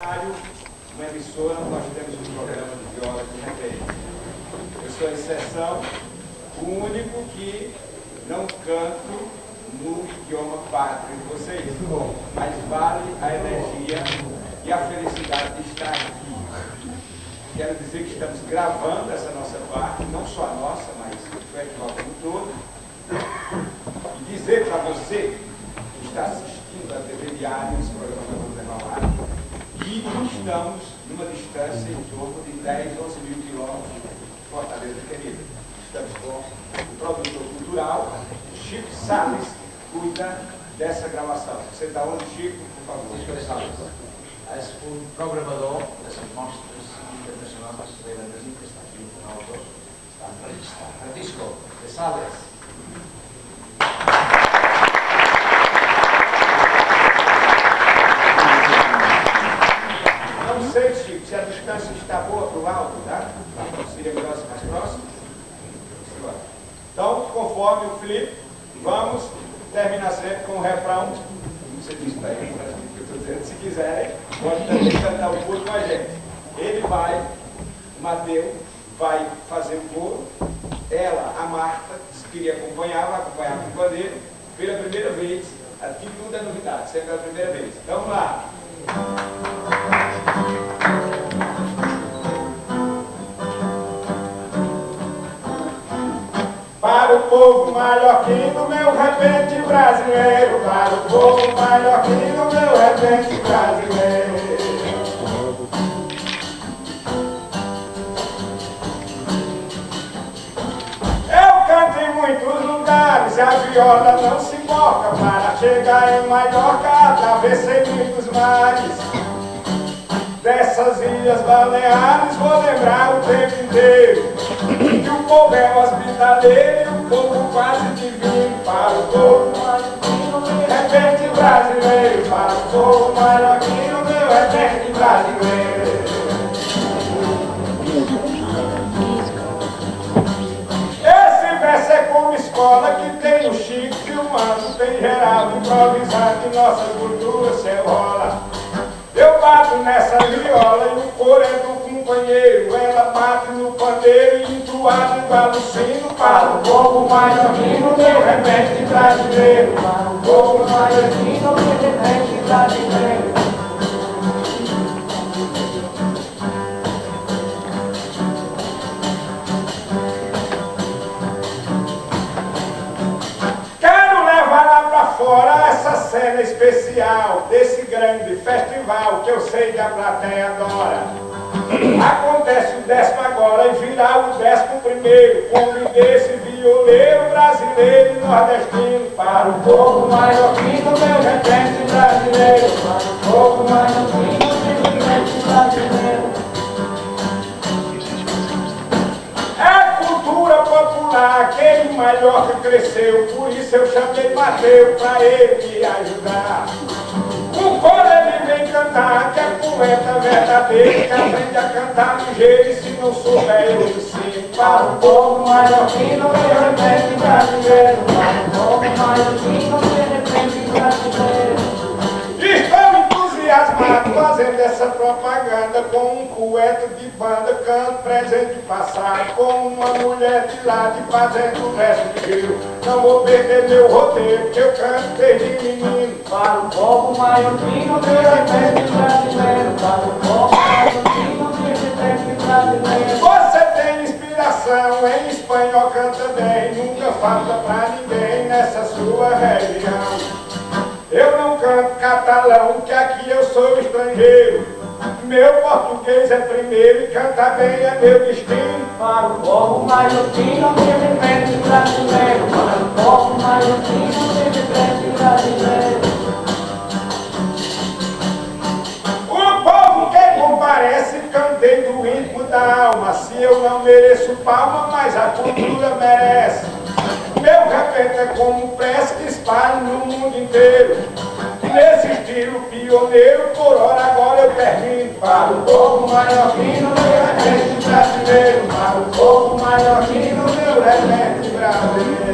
Uma emissora, nós temos um programa de viola de repente. Eu sou a exceção, o único que não canto no idioma pátrio de vocês. Mas vale a energia e a felicidade de estar aqui. Quero dizer que estamos gravando essa nossa parte, não só a nossa, mas o festival como todo. E dizer para você que está assistindo a TV Diário, esse programa da Governo e estamos numa distância em torno de 10, 11 mil quilômetros de Fortaleza querida. Estamos com o produtor cultural, Chico Salles, cuida dessa gravação. Você está onde, Chico, por favor? Chico Salles, és o programador dessas mostras internacionais de Brasil, que está aqui no canal 2, está Francisco de Sales. Não sei, Chico, se a distância está boa para o alto, tá? Seria melhor ser mais próximo? Então, conforme o Felipe, vamos terminar sempre com o refrão. Como você diz para ele, que eu estou dizendo, se quiserem, pode também cantar o coro com a gente. Ele vai, o Mateus, vai fazer o coro, ela, a Marta, que queria acompanhar, vai acompanhar com o pandeiro, pela primeira vez. Aqui tudo é novidade, sempre é a primeira vez. Então, vamos lá. Para o povo mallorquino, meu repente brasileiro. Para o povo mallorquino, meu repente brasileiro. Eu canto em muitos lugares e a viola não se importa. Para chegar em Mallorca, atravessei muitos mares. Dessas ilhas baleares vou lembrar o tempo inteiro que o povo é hospitaleiro e o povo quase divino. Para o povo mallorquino, meu repente brasileiro. Para o povo mallorquino, meu repente brasileiro. Esse verso é como escola que tem o Chico filmando, tem Geraldo improvisando e nossa cultura se rola. Eu bato nessa viola e o coro é do companheiro. Ela bate no pandeiro e entoado igual o sino. Para o povo mallorquino, meu repente brasileiro. Para o povo mallorquino, meu repente brasileiro. Quero levar lá pra fora essa cena especial desse grande festival que eu sei que a plateia adora. Acontece o 10º agora e virá o 11º. Convidei esse violeiro brasileiro e nordestino. Para o povo mallorquino, meu repente brasileiro. Para o povo mallorquino, meu repente brasileiro. É cultura popular, aquele Mallorca cresceu, por isso eu chamei Mateus para ele me ajudar. O coro ele vem cantar, que é poeta verdadeiro, que aprende a cantar ligeiro, e se não souber eu ensino. Para o povo mallorquino, meu repente brasileiro. Para o povo mallorquino, meu repente brasileiro. Estou entusiasmado fazendo essa propaganda com um poeta de banda, canto presente passado, com uma mulher de lá de fazendo verso de rio. Não vou perder meu roteiro, que eu canto desde menino. Para o povo mallorquino, meu repente brasileiro. Para o povo mallorquino, meu repente brasileiro. Você tem inspiração, em espanhol canta bem, nunca falta pra ninguém nessa sua região. Eu não canto catalão, que aqui eu sou estrangeiro. Meu português é primeiro e cantar bem é meu destino. Para o povo mallorquino, meu repente brasileiro. Para o povo mallorquino, meu repente brasileiro. O povo que comparece, cantei do íntimo da alma. Se eu não mereço palma, mas a cultura merece. Meu repente é como prece que espalha no mundo inteiro. Nesse estilo pioneiro, por hora agora eu termino. Para o povo mallorquino, meu repente brasileiro. Para o povo mallorquino, meu repente brasileiro.